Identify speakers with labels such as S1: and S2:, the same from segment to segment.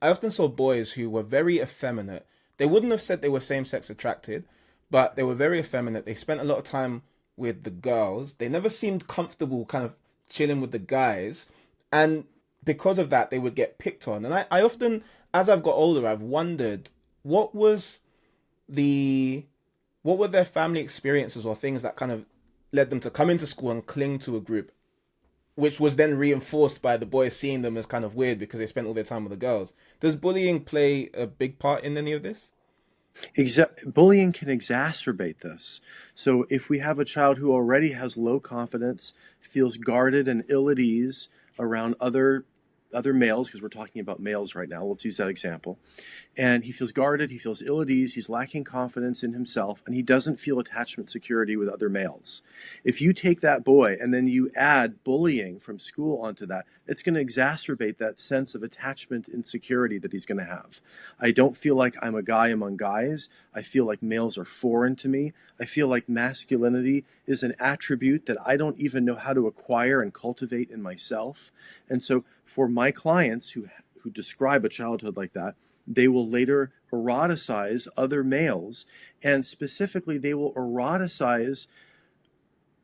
S1: I often saw boys who were very effeminate. They wouldn't have said they were same sex attracted, but they were very effeminate. They spent a lot of time with the girls. They never seemed comfortable kind of chilling with the guys. And because of that, they would get picked on. And I often, as I've got older, I've wondered what was the what were their family experiences or things that kind of led them to come into school and cling to a group, which was then reinforced by the boys seeing them as kind of weird because they spent all their time with the girls. Does bullying play a big part in any of this?
S2: Bullying can exacerbate this. So if we have a child who already has low confidence, feels guarded and ill at ease around other males, because we're talking about males right now, let's use that example, and he feels guarded, he feels ill at ease, he's lacking confidence in himself, and he doesn't feel attachment security with other males. If you take that boy and then you add bullying from school onto that, it's going to exacerbate that sense of attachment insecurity that he's going to have. I don't feel like I'm a guy among guys. I feel like males are foreign to me. I feel like masculinity is an attribute that I don't even know how to acquire and cultivate in myself. And so for my clients who describe a childhood like that, they will later eroticize other males, and specifically they will eroticize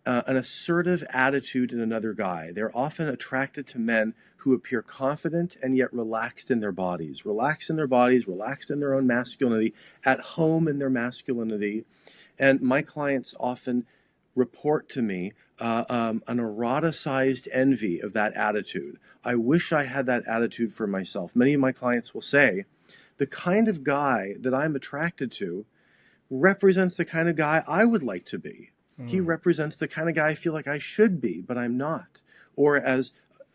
S2: an assertive attitude in another guy. They're often attracted to men who appear confident and yet relaxed in their bodies, relaxed in their bodies, relaxed in their own masculinity, at home in their masculinity. And my clients often report to me an eroticized envy of that attitude. I wish I had that attitude for myself. Many of my clients will say, the kind of guy that I'm attracted to represents the kind of guy I would like to be. He
S1: Mm.
S2: represents the kind of guy I feel like I should be, but I'm not. Or as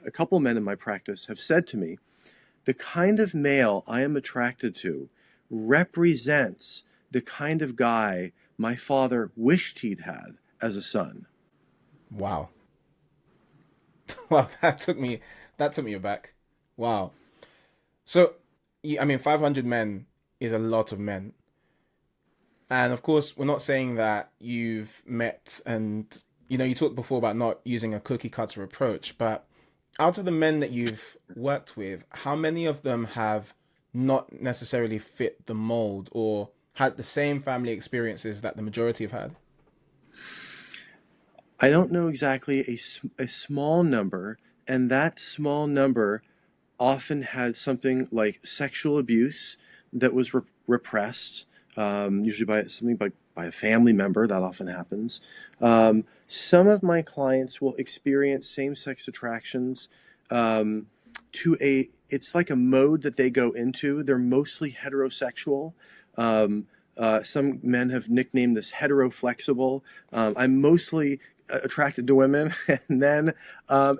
S2: a couple men in my practice have said to me, the kind of male I am attracted to represents the kind of guy my father wished he'd had as a son.
S1: Wow. Wow, that took me aback. Wow. So, I mean, 500 men is a lot of men. And of course, we're not saying that you've met and, you talked before about not using a cookie cutter approach, but out of the men that you've worked with, how many of them have not necessarily fit the mold or had the same family experiences that the majority have had?
S2: I don't know exactly a small number, and that small number often had something like sexual abuse that was repressed, usually by a family member. That often happens. Some of my clients will experience same-sex attractions um, it's like a mode that they go into. They're mostly heterosexual. Some men have nicknamed this heteroflexible. I'm mostly attracted to women, and then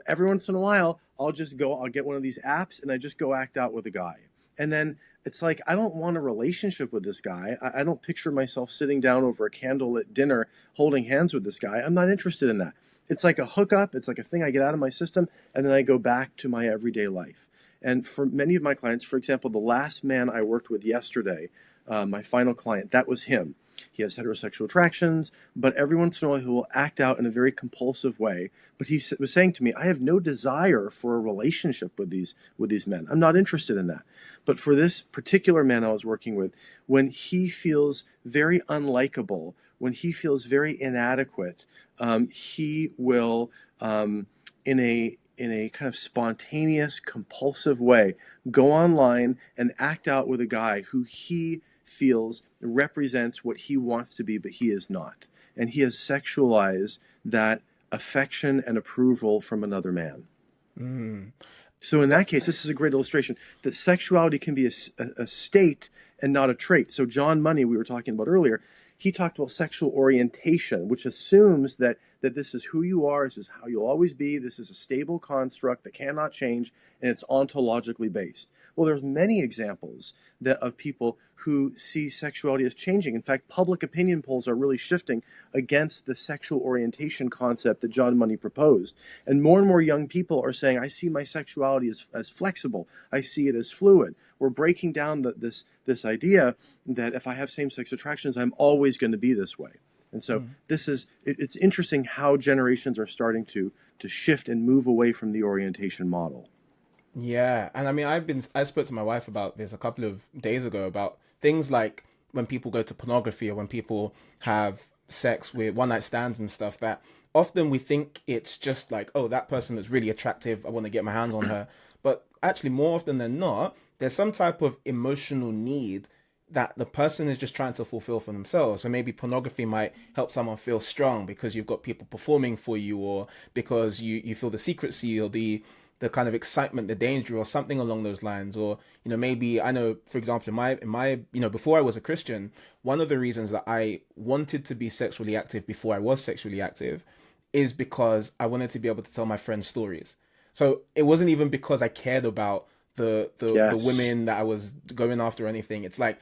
S2: every once in a while, I'll get one of these apps, and I just go act out with a guy. And then it's like, I don't want a relationship with this guy. I don't picture myself sitting down over a candlelit dinner holding hands with this guy. I'm not interested in that. It's like a hookup. It's like a thing I get out of my system, and then I go back to my everyday life. And for many of my clients, for example, the last man I worked with yesterday, my final client, that was him. He has heterosexual attractions, but every once in a while he will act out in a very compulsive way. But he was saying to me, "I have no desire for a relationship with these men. I'm not interested in that." But for this particular man I was working with, when he feels very unlikable, when he feels very inadequate, he will, in a kind of spontaneous, compulsive way, go online and act out with a guy who he feels represents what he wants to be, but he is not. And he has sexualized that affection and approval from another man.
S1: Mm.
S2: So in
S1: That,
S2: that case, this is a great illustration that sexuality can be a state and not a trait. So John Money, we were talking about earlier, he talked about sexual orientation, which assumes that this is who you are, this is how you'll always be, this is a stable construct that cannot change, and it's ontologically based. Well, there's many examples of people who see sexuality as changing. In fact, public opinion polls are really shifting against the sexual orientation concept that John Money proposed. And more young people are saying, I see my sexuality as flexible. I see it as fluid. We're breaking down this idea that if I have same-sex attractions, I'm always going to be this way. And so
S1: mm.
S2: it's interesting how generations are starting to shift and move away from the orientation model.
S1: Yeah, and I mean, I spoke to my wife about this a couple of days ago about things like when people go to pornography or when people have sex with one night stands and stuff. That often we think it's just like, oh, that person is really attractive. I want to get my hands on her. But actually, more often than not, there's some type of emotional need that the person is just trying to fulfill for themselves. So maybe pornography might help someone feel strong because you've got people performing for you, or because you feel the secrecy or the kind of excitement, the danger, or something along those lines. Or maybe I know, for example, in my before I was a Christian, one of the reasons that I wanted to be sexually active before I was sexually active is because I wanted to be able to tell my friends stories. So it wasn't even because I cared about the
S2: Yes.
S1: women that I was going after or anything. It's like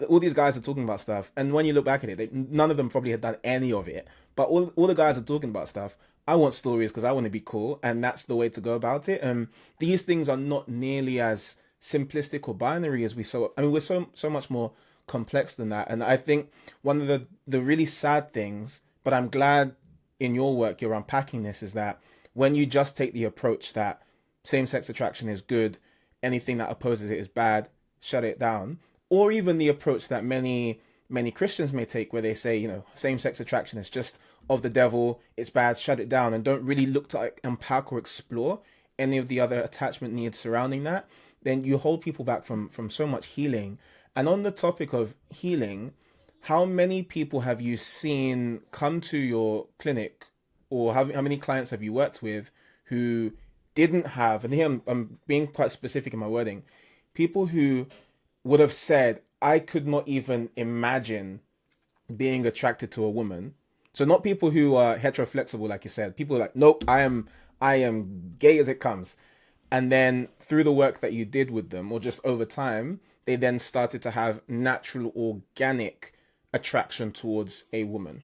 S1: all these guys are talking about stuff, and when you look back at it, none of them probably had done any of it. But all the guys are talking about stuff. I want stories because I want to be cool, and that's the way to go about it. These things are not nearly as simplistic or binary as we so. I mean, we're so much more complex than that. And I think one of the really sad things, but I'm glad in your work you're unpacking this, is that when you just take the approach that same sex attraction is good, anything that opposes it is bad, shut it down, or even the approach that many Christians may take, where they say, same sex attraction is just of the devil, it's bad, shut it down, and don't really look to like, unpack or explore any of the other attachment needs surrounding that, then you hold people back from so much healing. And on the topic of healing, how many people have you seen come to your clinic, or how many clients have you worked with who didn't have, and here I'm being quite specific in my wording, people who would have said, I could not even imagine being attracted to a woman. So not people who are heteroflexible, like you said. People are like, nope, I am gay as it comes. And then through the work that you did with them, or just over time, they then started to have natural, organic attraction towards a woman.